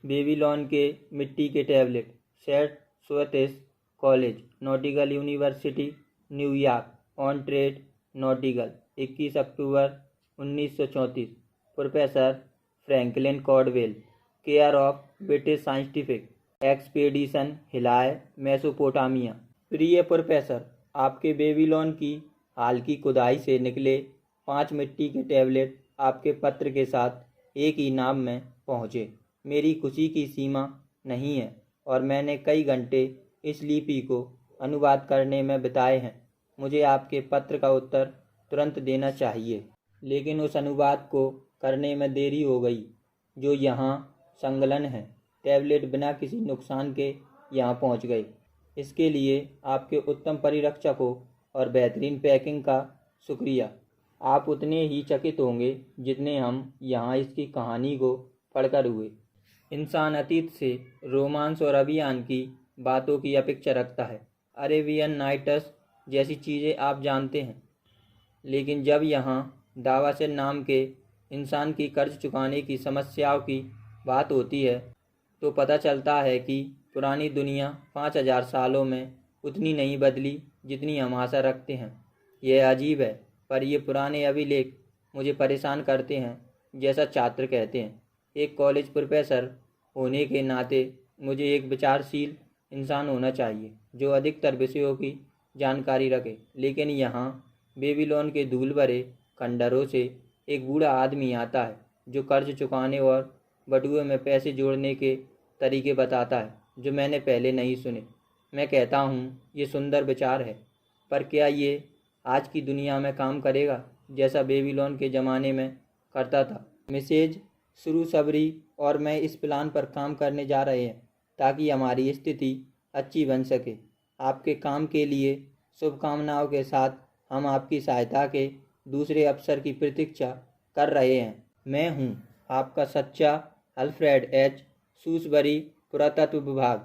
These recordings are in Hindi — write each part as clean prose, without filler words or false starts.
बेबीलोन के मिट्टी के tablet, Saint Swithin's College, Nottingham University, New York, on Trent, Nottingham, 21 October 1934। Professor Franklin Caldwell, care of British scientific expedition, Hillah, Mesopotamia. प्रिय प्रोफेसर, आपके बेबीलोन की हाल की खुदाई से निकले 5 मिट्टी के टैबलेट आपके पत्र के साथ एक ही नाम में पहुँचे। मेरी खुशी की सीमा नहीं है और मैंने कई घंटे इस लिपि को अनुवाद करने में बिताए हैं। मुझे आपके पत्र का उत्तर तुरंत देना चाहिए, लेकिन उस अनुवाद को करने में देरी हो गई जो यहाँ संकलन है। टैबलेट बिना किसी नुकसान के यहाँ पहुँच गए। इसके लिए आपके उत्तम परिरक्षकों और बेहतरीन पैकिंग का शुक्रिया। आप उतने ही चकित होंगे जितने हम यहाँ इसकी कहानी को पढ़कर हुए। इंसान अतीत से रोमांस और अभियान की बातों की अपेक्षा रखता है, अरेबियन नाइट्स जैसी चीज़ें आप जानते हैं, लेकिन जब यहाँ दावासिर नाम के इंसान की कर्ज चुकाने की समस्याओं की बात होती है तो पता चलता है कि पुरानी दुनिया 5000 सालों में उतनी नहीं बदली जितनी हम आशा रखते हैं। यह अजीब है, पर ये पुराने अभिलेख मुझे परेशान करते हैं, जैसा छात्र कहते हैं। एक कॉलेज प्रोफेसर होने के नाते मुझे एक विचारशील इंसान होना चाहिए जो अधिकतर विषयों की जानकारी रखे, लेकिन यहाँ बेबीलोन के धूल भरे खंडरों से एक बूढ़ा आदमी आता है जो कर्ज चुकाने और बटुए में पैसे जोड़ने के तरीके बताता है जो मैंने पहले नहीं सुने। मैं कहता हूँ ये सुंदर विचार है, पर क्या ये आज की दुनिया में काम करेगा जैसा बेबीलोन के ज़माने में करता था? मिसेज शुरूसबरी और मैं इस प्लान पर काम करने जा रहे हैं ताकि हमारी स्थिति अच्छी बन सके। आपके काम के लिए शुभकामनाओं के साथ हम आपकी सहायता के दूसरे अवसर की प्रतीक्षा कर रहे हैं। मैं हूँ आपका सच्चा अल्फ्रेड एच. शूसबरी, पुरातत्व विभाग।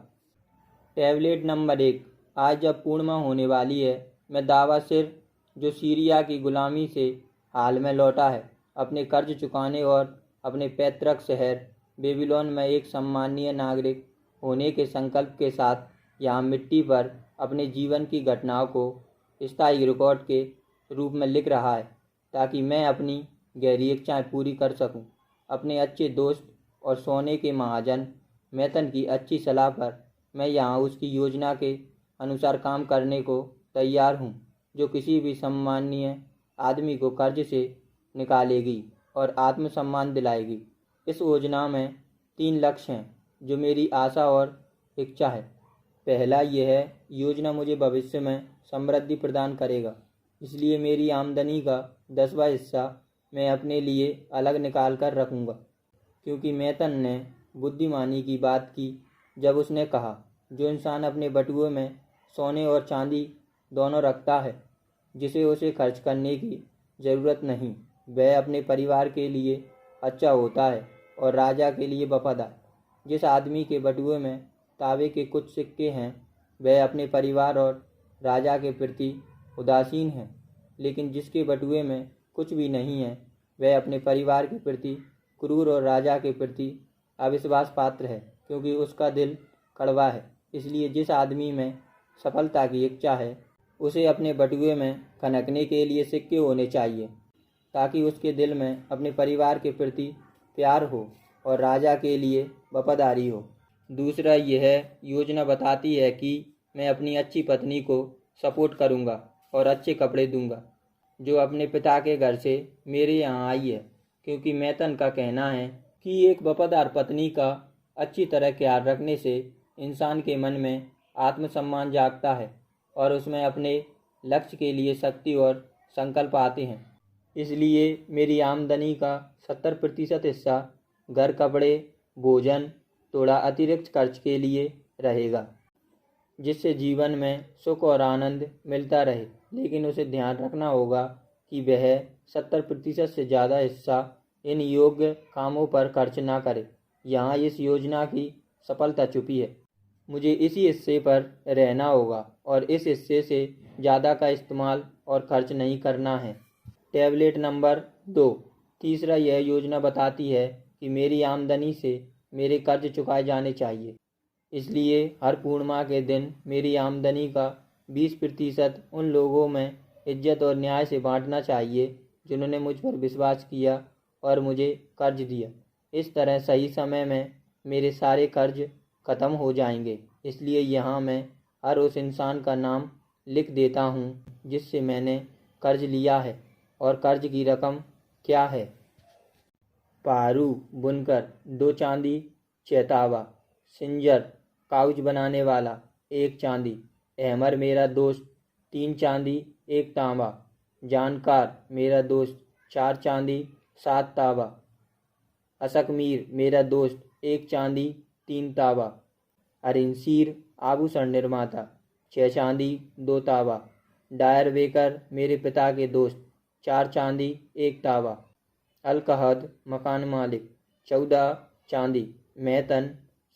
Tablet number 1। आज जब पूर्णिमा होने वाली है, मैं दावासिर जो सीरिया की गुलामी से हाल में लौटा है, अपने कर्ज चुकाने और अपने पैतृक शहर बेबीलोन में एक सम्मानीय नागरिक होने के संकल्प के साथ यहाँ मिट्टी पर अपने जीवन की घटनाओं को स्थायी रिकॉर्ड के रूप में लिख रहा है ताकि मैं अपनी गहरी इच्छाएं पूरी कर सकूं। अपने अच्छे दोस्त और सोने के महाजन मैथन की अच्छी सलाह पर मैं यहाँ उसकी योजना के अनुसार काम करने को तैयार हूँ, जो किसी भी सम्मानीय आदमी को कर्ज से निकालेगी और आत्मसम्मान दिलाएगी। इस योजना में 3 लक्ष्य हैं जो मेरी आशा और इच्छा है। पहला, यह योजना मुझे भविष्य में समृद्धि प्रदान करेगा, इसलिए मेरी आमदनी का 10वां हिस्सा मैं अपने लिए अलग निकाल कर रखूँगा, क्योंकि मैथन ने बुद्धिमानी की बात की जब उसने कहा, जो इंसान अपने बटुए में सोने और चांदी दोनों रखता है जिसे उसे खर्च करने की ज़रूरत नहीं, वह अपने परिवार के लिए अच्छा होता है और राजा के लिए वफादार। जिस आदमी के बटुए में तांबे के कुछ सिक्के हैं वह अपने परिवार और राजा के प्रति उदासीन है, लेकिन जिसके बटुए में कुछ भी नहीं है वह अपने परिवार के प्रति क्रूर और राजा के प्रति अविश्वास पात्र है, क्योंकि उसका दिल कड़वा है। इसलिए जिस आदमी में सफलता की इच्छा है उसे अपने बटुए में खनकने के लिए सिक्के होने चाहिए, ताकि उसके दिल में अपने परिवार के प्रति प्यार हो और राजा के लिए वफादारी हो। दूसरा, यह योजना बताती है कि मैं अपनी अच्छी पत्नी को सपोर्ट करूंगा और अच्छे कपड़े दूंगा, जो अपने पिता के घर से मेरे यहाँ आई है, क्योंकि मैथन का कहना है कि एक वफादार पत्नी का अच्छी तरह ख्याल रखने से इंसान के मन में आत्मसम्मान जागता है और उसमें अपने लक्ष्य के लिए शक्ति और संकल्प आते हैं। इसलिए मेरी आमदनी का 70% हिस्सा घर, कपड़े, भोजन, थोड़ा अतिरिक्त खर्च के लिए रहेगा, जिससे जीवन में सुख और आनंद मिलता रहे। लेकिन उसे ध्यान रखना होगा कि वह 70% से ज़्यादा हिस्सा इन योग्य कामों पर खर्च ना करे। यहाँ इस योजना की सफलता छुपी है। मुझे इसी हिस्से पर रहना होगा और इस हिस्से से ज़्यादा का इस्तेमाल और खर्च नहीं करना है। Tablet number 2। तीसरा, यह योजना बताती है कि मेरी आमदनी से मेरे कर्ज चुकाए जाने चाहिए। इसलिए हर पूर्णिमा के दिन मेरी आमदनी का 20% उन लोगों में इज्जत और न्याय से बांटना चाहिए जिन्होंने मुझ पर विश्वास किया और मुझे कर्ज दिया। इस तरह सही समय में मेरे सारे कर्ज ख़त्म हो जाएंगे। इसलिए यहाँ मैं हर उस इंसान का नाम लिख देता हूँ जिससे मैंने कर्ज लिया है और कर्ज की रकम क्या है। पारू बुनकर 2 चांदी 6 तावा। सिंजर काउच बनाने वाला 1 चांदी। अहमर मेरा दोस्त 3 चांदी 1 तांबा। जानकार मेरा दोस्त 4 चांदी 7 तावा। असकमीर मेरा दोस्त 1 चांदी 3 तावा। अरिनसीर आभूषण निर्माता 6 चांदी 2 तावा। डायर बेकर मेरे पिता के दोस्त 4 चांदी 1 तावा। अलकहद मकान मालिक 14 चांदी। मेहतन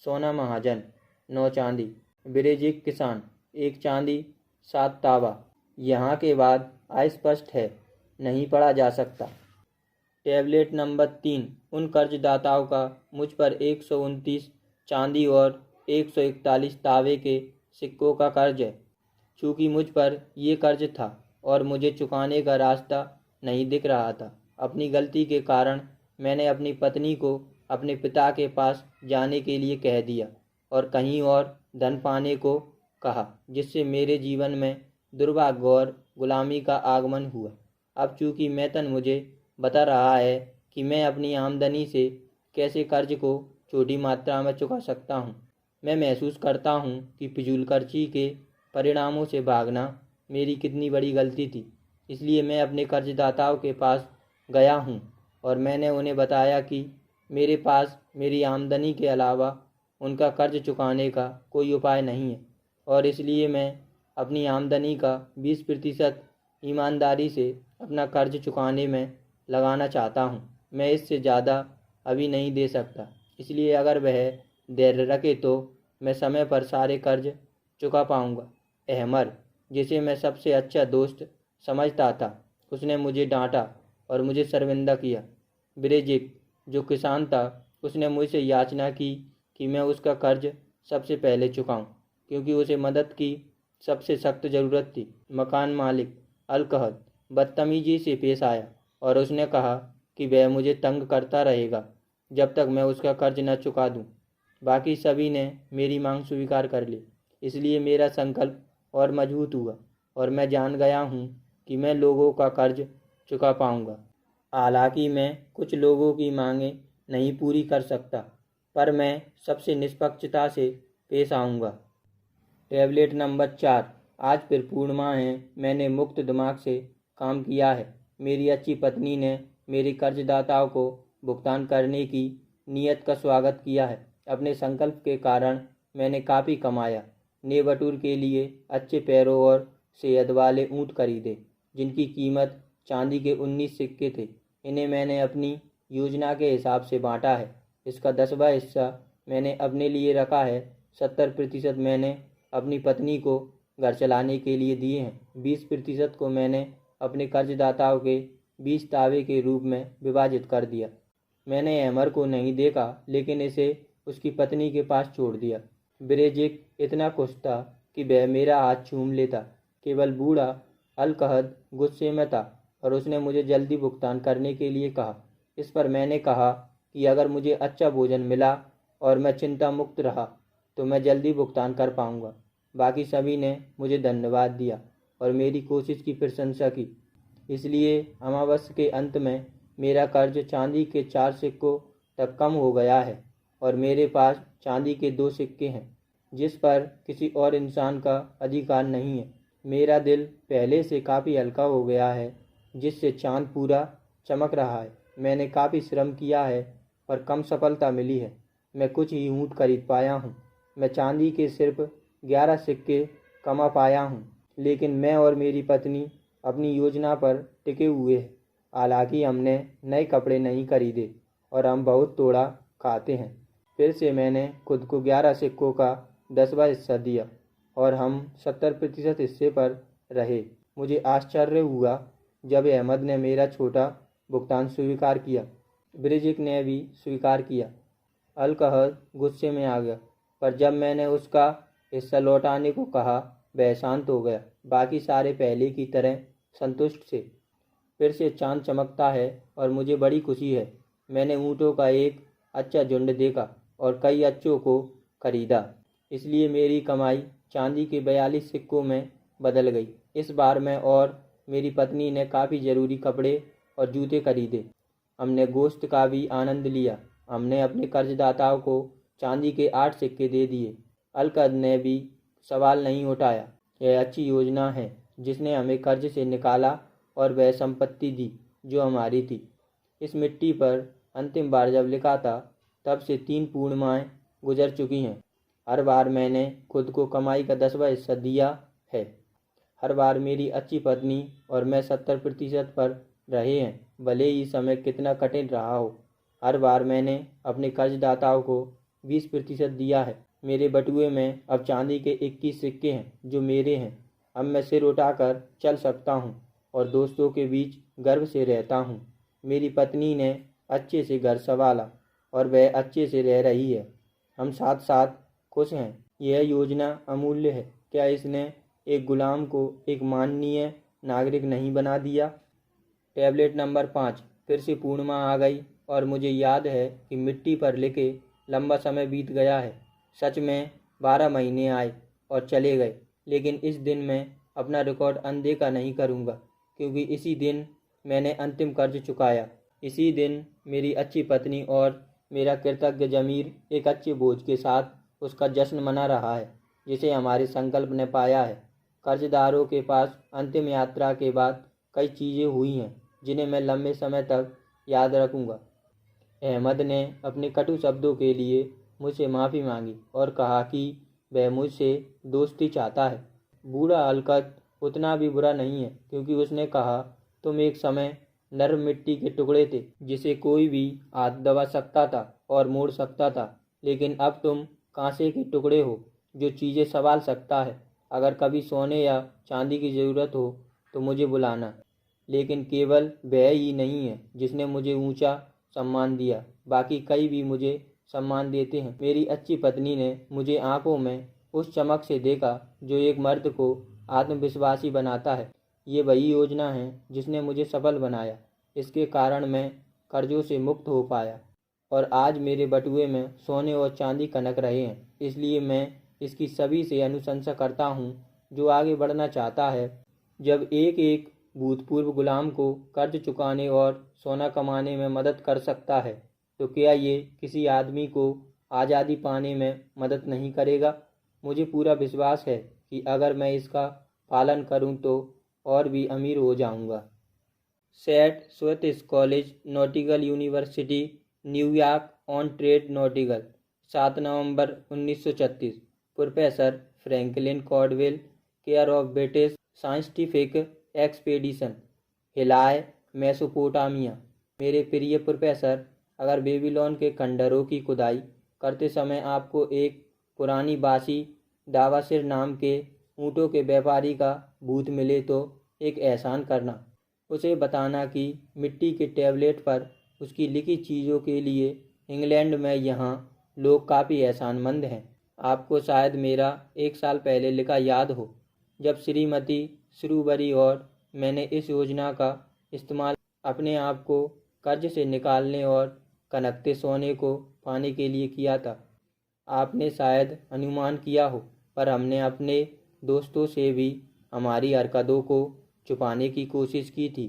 सोना महाजन 9 चांदी। बिरेजिक किसान 1 चांदी 7 तावा। यहाँ के बाद अस्पष्ट है, नहीं पढ़ा जा सकता। टैबलेट नंबर 3 उन कर्जदाताओं का मुझ पर 129 चांदी और 141 तावे के सिक्कों का कर्ज है। चूँकि मुझ पर ये कर्ज था और मुझे चुकाने का रास्ता नहीं दिख रहा था, अपनी गलती के कारण मैंने अपनी पत्नी को अपने पिता के पास जाने के लिए कह दिया और कहीं और धन पाने को कहा, जिससे मेरे जीवन में दुर्भाग्य और गुलामी का आगमन हुआ। अब चूँकि मेहतन मुझे बता रहा है कि मैं अपनी आमदनी से कैसे कर्ज को छोटी मात्रा में चुका सकता हूँ, मैं महसूस करता हूँ कि फिजूलखर्ची के परिणामों से भागना मेरी कितनी बड़ी गलती थी। इसलिए मैं अपने कर्जदाताओं के पास गया हूँ और मैंने उन्हें बताया कि मेरे पास मेरी आमदनी के अलावा उनका कर्ज चुकाने का कोई उपाय नहीं है और इसलिए मैं अपनी आमदनी का 20% ईमानदारी से अपना कर्ज चुकाने में लगाना चाहता हूँ। मैं इससे ज़्यादा अभी नहीं दे सकता, इसलिए अगर वह धैर्य रखे तो मैं समय पर सारे कर्ज चुका पाऊँगा। अहमर, जिसे मैं सबसे अच्छा दोस्त समझता था, उसने मुझे डांटा और मुझे शर्मिंदा किया। ब्रेजिक, जो किसान था, उसने मुझसे याचना की कि मैं उसका कर्ज सबसे पहले चुकाऊं, क्योंकि उसे मदद की सबसे सख्त ज़रूरत थी। मकान मालिक अलकहद बदतमीजी से पेश आया और उसने कहा कि वह मुझे तंग करता रहेगा जब तक मैं उसका कर्ज न चुका दूं। बाकी सभी ने मेरी मांग स्वीकार कर ली, इसलिए मेरा संकल्प और मजबूत हुआ और मैं जान गया हूँ कि मैं लोगों का कर्ज चुका पाऊँगा। हालांकि मैं कुछ लोगों की मांगें नहीं पूरी कर सकता, पर मैं सबसे निष्पक्षता से पेश आऊँगा। टैबलेट नंबर 4 आज फिर पूर्णिमा है। मैंने मुक्त दिमाग से काम किया है। मेरी अच्छी पत्नी ने मेरे कर्जदाताओं को भुगतान करने की नीयत का स्वागत किया है। अपने संकल्प के कारण मैंने काफ़ी कमाया। नेबटूर के लिए अच्छे पैरों और सेहत वाले ऊँट खरीदे, जिनकी कीमत चांदी के 19 सिक्के थे। इन्हें मैंने अपनी योजना के हिसाब से बांटा है। इसका 10वां हिस्सा मैंने अपने लिए रखा है। 70% मैंने अपनी पत्नी को घर चलाने के लिए दिए हैं। 20% को मैंने अपने कर्जदाताओं के 20 तावे के रूप में विभाजित कर दिया। मैंने अहमर को नहीं देखा, लेकिन इसे उसकी पत्नी के पास छोड़ दिया। ब्रेजिक इतना खुश था कि वह मेरा हाथ चूम लेता। केवल बूढ़ा अलकहद गुस्से में था और उसने मुझे जल्दी भुगतान करने के लिए कहा। इस पर मैंने कहा कि अगर मुझे अच्छा भोजन मिला और मैं चिंता मुक्त रहा तो मैं जल्दी भुगतान कर पाऊँगा। बाकी सभी ने मुझे धन्यवाद दिया और मेरी कोशिश की प्रशंसा की। इसलिए अमावस्या के अंत में मेरा कर्ज चांदी के 4 सिक्कों तक कम हो गया है और मेरे पास चांदी के 2 सिक्के हैं, जिस पर किसी और इंसान का अधिकार नहीं है। मेरा दिल पहले से काफ़ी हल्का हो गया है, जिससे चांद पूरा चमक रहा है। मैंने काफ़ी श्रम किया है पर कम सफलता मिली है। मैं कुछ ही ऊँट खरीद पाया हूँ। मैं चांदी के सिर्फ 11 सिक्के कमा पाया हूँ, लेकिन मैं और मेरी पत्नी अपनी योजना पर टिके हुए हैं। हालांकि हमने नए कपड़े नहीं खरीदे और हम बहुत थोड़ा खाते हैं। फिर से मैंने खुद को 11 सिक्कों का 10वां हिस्सा दिया और हम 70% हिस्से पर रहे। मुझे आश्चर्य हुआ जब अहमद ने मेरा छोटा भुगतान स्वीकार किया। ब्रिजिक ने भी स्वीकार किया। अल्कहद गुस्से में आ गया, पर जब मैंने उसका हिस्सा लौटाने को कहा वह शांत हो गया। बाकी सारे पहले की तरह संतुष्ट थे। फिर से चांद चमकता है और मुझे बड़ी खुशी है। मैंने ऊँटों का एक अच्छा झुंड देखा और कई अच्छों को खरीदा, इसलिए मेरी कमाई चांदी के 42 सिक्कों में बदल गई। इस बार मैं और मेरी पत्नी ने काफ़ी ज़रूरी कपड़े और जूते खरीदे। हमने गोश्त का भी आनंद लिया। हमने अपने कर्जदाताओं को चांदी के 8 सिक्के दे दिए। अलकद ने भी सवाल नहीं उठाया। यह अच्छी योजना है जिसने हमें कर्ज से निकाला और वह संपत्ति दी जो हमारी थी। इस मिट्टी पर अंतिम बार जब लिखा था तब से 3 पूर्णिमाएँ गुजर चुकी हैं। हर बार मैंने खुद को कमाई का 10वां हिस्सा दिया है। हर बार मेरी अच्छी पत्नी और मैं 70% पर रहे हैं, भले ही समय कितना कठिन रहा हो। हर बार मैंने अपने कर्जदाताओं को 20% दिया है। मेरे बटुए में अब चांदी के 21 सिक्के हैं जो मेरे हैं। अब मैं सिर उठाकर चल सकता हूँ और दोस्तों के बीच गर्व से रहता हूँ। मेरी पत्नी ने अच्छे से घर संभाला और वह अच्छे से रह रही है। हम साथ साथ खुश हैं। यह योजना अमूल्य है। क्या इसने एक गुलाम को एक माननीय नागरिक नहीं बना दिया? Tablet number 5। फिर से पूर्णिमा आ गई और मुझे याद है कि मिट्टी पर लिखे लंबा समय बीत गया है। सच में 12 महीने आए और चले गए, लेकिन इस दिन मैं अपना रिकॉर्ड अनदेखा नहीं करूँगा, क्योंकि इसी दिन मैंने अंतिम कर्ज चुकाया। इसी दिन मेरी अच्छी पत्नी और मेरा कृतज्ञ ज़मीर एक अच्छे बोझ के साथ उसका जश्न मना रहा है जिसे हमारे संकल्प ने पाया है। कर्जदारों के पास अंतिम यात्रा के बाद कई चीज़ें हुई हैं जिन्हें मैं लंबे समय तक याद रखूँगा। अहमद ने अपने कटु शब्दों के लिए मुझसे माफ़ी मांगी और कहा कि वह मुझसे दोस्ती चाहता है। बूढ़ा अलकत उतना भी बुरा नहीं है, क्योंकि उसने कहा, तुम एक समय नर्म मिट्टी के टुकड़े थे जिसे कोई भी हाथ दबा सकता था और मोड़ सकता था, लेकिन अब तुम कांसे के टुकड़े हो जो चीज़ें संभाल सकता है। अगर कभी सोने या चांदी की ज़रूरत हो तो मुझे बुलाना। लेकिन केवल वह ही नहीं है जिसने मुझे ऊंचा सम्मान दिया, बाकी कई भी मुझे सम्मान देते हैं। मेरी अच्छी पत्नी ने मुझे आंखों में उस चमक से देखा जो एक मर्द को आत्मविश्वासी बनाता है। ये वही योजना है जिसने मुझे सफल बनाया। इसके कारण मैं कर्जों से मुक्त हो पाया और आज मेरे बटुए में सोने और चांदी कनक रहे हैं। इसलिए मैं इसकी सभी से अनुशंसा करता हूँ जो आगे बढ़ना चाहता है। जब एक एक भूतपूर्व गुलाम को कर्ज चुकाने और सोना कमाने में मदद कर सकता है, तो क्या ये किसी आदमी को आज़ादी पाने में मदद नहीं करेगा? मुझे पूरा विश्वास है कि अगर मैं इसका पालन करूं तो और भी अमीर हो जाऊंगा। सेट स्विस College, Nottingham University, New York on Trent, Nottingham, 7 November 1936। Professor Franklin Caldwell, care of British scientific expedition, Hillah, Mesopotamia. मेरे प्रिय प्रोफेसर, अगर बेबीलोन के खंडहरों की खुदाई करते समय आपको एक पुरानी बासी दावासिर नाम के ऊँटों के व्यापारी का भूत मिले तो एक एहसान करना। उसे बताना कि मिट्टी के टैबलेट पर उसकी लिखी चीज़ों के लिए इंग्लैंड में यहाँ लोग काफ़ी एहसानमंद हैं। आपको शायद मेरा 1 साल पहले लिखा याद हो, जब श्रीमती श्रूबरी और मैंने इस योजना का इस्तेमाल अपने आप को कर्ज से निकालने और कनकते सोने को पाने के लिए किया था। आपने शायद अनुमान किया हो, पर हमने अपने दोस्तों से भी हमारी हरकतों को छुपाने की कोशिश की थी।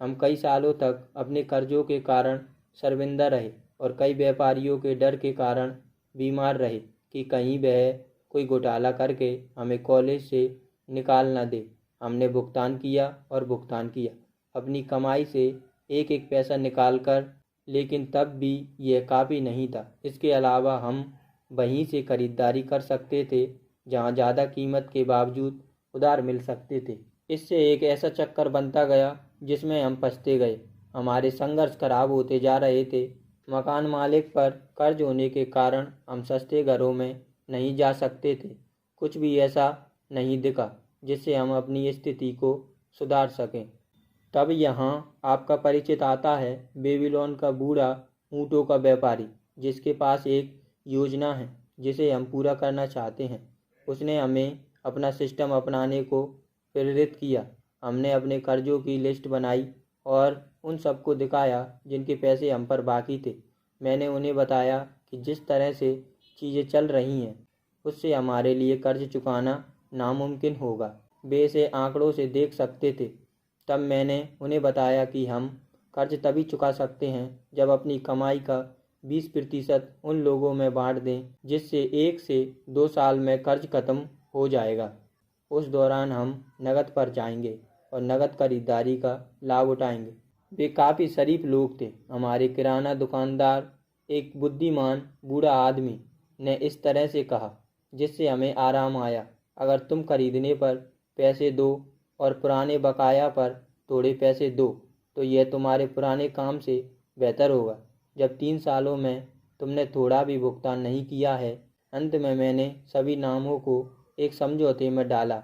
हम कई सालों तक अपने कर्जों के कारण शर्मिंदा रहे और कई व्यापारियों के डर के कारण बीमार रहे कि कहीं वह कोई घोटाला करके हमें कॉलेज से निकाल न दे। हमने भुगतान किया और भुगतान किया, अपनी कमाई से एक एक पैसा निकाल कर, लेकिन तब भी यह काफ़ी नहीं था। इसके अलावा हम वहीं से खरीदारी कर सकते थे जहां ज़्यादा कीमत के बावजूद उधार मिल सकते थे। इससे एक ऐसा चक्कर बनता गया जिसमें हम फंसते गए। हमारे संघर्ष खराब होते जा रहे थे। मकान मालिक पर कर्ज होने के कारण हम सस्ते घरों में नहीं जा सकते थे। कुछ भी ऐसा नहीं दिखा जिससे हम अपनी स्थिति को सुधार सकें। तब यहाँ आपका परिचित आता है, बेबीलोन का बूढ़ा ऊँटों का व्यापारी, जिसके पास एक योजना है जिसे हम पूरा करना चाहते हैं। उसने हमें अपना सिस्टम अपनाने को प्रेरित किया। हमने अपने कर्जों की लिस्ट बनाई और उन सबको दिखाया जिनके पैसे हम पर बाकी थे। मैंने उन्हें बताया कि जिस तरह से चीज़ें चल रही हैं उससे हमारे लिए कर्ज चुकाना नामुमकिन होगा। वे इसे आंकड़ों से देख सकते थे। तब मैंने उन्हें बताया कि हम कर्ज तभी चुका सकते हैं जब अपनी कमाई का 20% उन लोगों में बांट दें जिससे 1 से 2 साल में कर्ज खत्म हो जाएगा। उस दौरान हम नकद पर जाएंगे और नकद खरीदारी का लाभ उठाएंगे। वे काफ़ी शरीफ लोग थे। हमारे किराना दुकानदार, एक बुद्धिमान बूढ़ा आदमी, ने इस तरह से कहा जिससे हमें आराम आया। अगर तुम खरीदने पर पैसे दो और पुराने बकाया पर थोड़े पैसे दो तो यह तुम्हारे पुराने काम से बेहतर होगा। जब 3 सालों में तुमने थोड़ा भी भुगतान नहीं किया है। अंत में मैंने सभी नामों को एक समझौते में डाला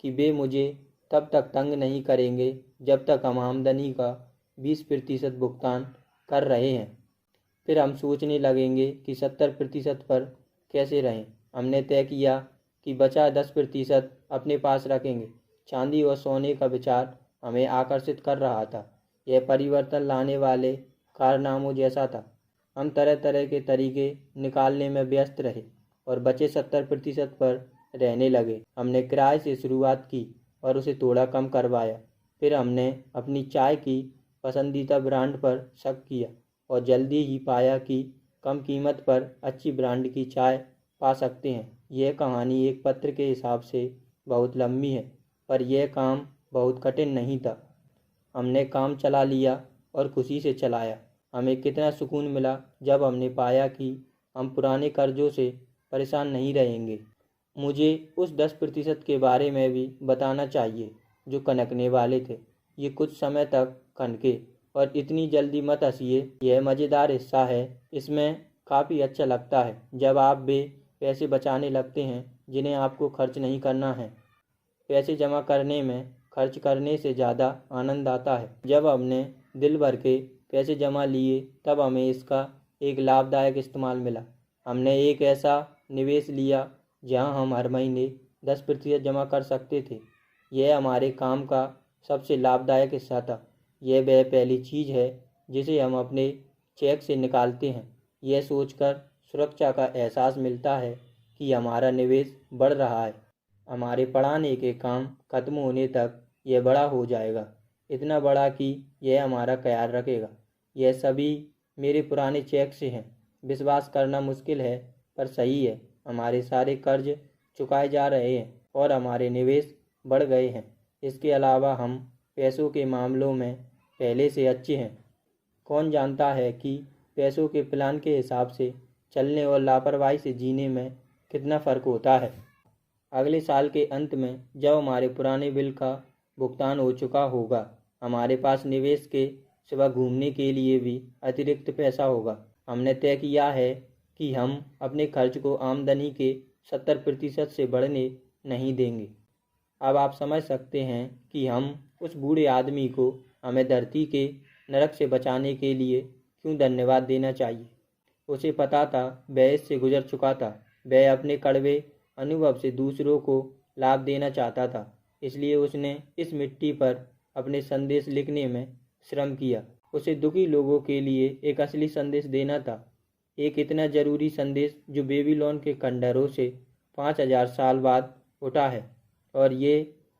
कि वे मुझे तब तक तंग नहीं करेंगे जब तक हम आमदनी का 20% भुगतान कर रहे हैं। फिर हम सोचने लगेंगे कि 70% पर कैसे रहें। हमने तय किया कि बचा 10% अपने पास रखेंगे। चांदी और सोने का विचार हमें आकर्षित कर रहा था। यह परिवर्तन लाने वाले कारनामों जैसा था। हम तरह तरह के तरीके निकालने में व्यस्त रहे और बचे 70% पर रहने लगे। हमने किराए से शुरुआत की और उसे थोड़ा कम करवाया। फिर हमने अपनी चाय की पसंदीदा ब्रांड पर शक किया और जल्दी ही पाया कि कम कीमत पर अच्छी ब्रांड की चाय पा सकते हैं। यह कहानी एक पत्र के हिसाब से बहुत लंबी है, पर यह काम बहुत कठिन नहीं था। हमने काम चला लिया और खुशी से चलाया। हमें कितना सुकून मिला जब हमने पाया कि हम पुराने कर्जों से परेशान नहीं रहेंगे। मुझे उस 10% के बारे में भी बताना चाहिए जो कनकने वाले थे। ये कुछ समय तक कनके और इतनी जल्दी मत हंसिए, यह मज़ेदार हिस्सा है। इसमें काफ़ी अच्छा लगता है जब आप वे पैसे बचाने लगते हैं जिन्हें आपको खर्च नहीं करना है। पैसे जमा करने में खर्च करने से ज़्यादा आनंद आता है। जब हमने दिल भर के पैसे जमा लिए तब हमें इसका एक लाभदायक इस्तेमाल मिला। हमने एक ऐसा निवेश लिया जहां हम हर महीने 10% जमा कर सकते थे। यह हमारे काम का सबसे लाभदायक हिस्सा था। यह वह पहली चीज़ है जिसे हम अपने चेक से निकालते हैं। यह सोचकर सुरक्षा का एहसास मिलता है कि हमारा निवेश बढ़ रहा है। हमारे पढ़ाने के काम खत्म होने तक यह बड़ा हो जाएगा, इतना बड़ा कि यह हमारा ख्याल रखेगा। यह सभी मेरे पुराने चेक से हैं। विश्वास करना मुश्किल है पर सही है। हमारे सारे कर्ज चुकाए जा रहे हैं और हमारे निवेश बढ़ गए हैं। इसके अलावा हम पैसों के मामलों में पहले से अच्छे हैं। कौन जानता है कि पैसों के प्लान के हिसाब से चलने और लापरवाही से जीने में कितना फ़र्क होता है। अगले साल के अंत में जब हमारे पुराने बिल का भुगतान हो चुका होगा, हमारे पास निवेश के सिवा घूमने के लिए भी अतिरिक्त पैसा होगा। हमने तय किया है कि हम अपने खर्च को आमदनी के 70% से बढ़ने नहीं देंगे। अब आप समझ सकते हैं कि हम उस बूढ़े आदमी को हमें धरती के नरक से बचाने के लिए क्यों धन्यवाद देना चाहिए। उसे पता था, वह इससे गुजर चुका था। वह अपने कड़वे अनुभव से दूसरों को लाभ देना चाहता था, इसलिए उसने इस मिट्टी पर अपने संदेश लिखने में श्रम किया। उसे दुखी लोगों के लिए एक असली संदेश देना था, एक इतना ज़रूरी संदेश जो बेबीलोन के खंडहरों से 5000 साल बाद उठा है और ये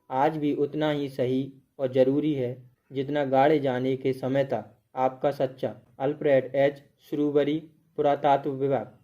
आज भी उतना ही सही और ज़रूरी है जितना गाड़े जाने के समय था। आपका सच्चा। Alfred H. श्रूबरी, पुरातत्व विभाग।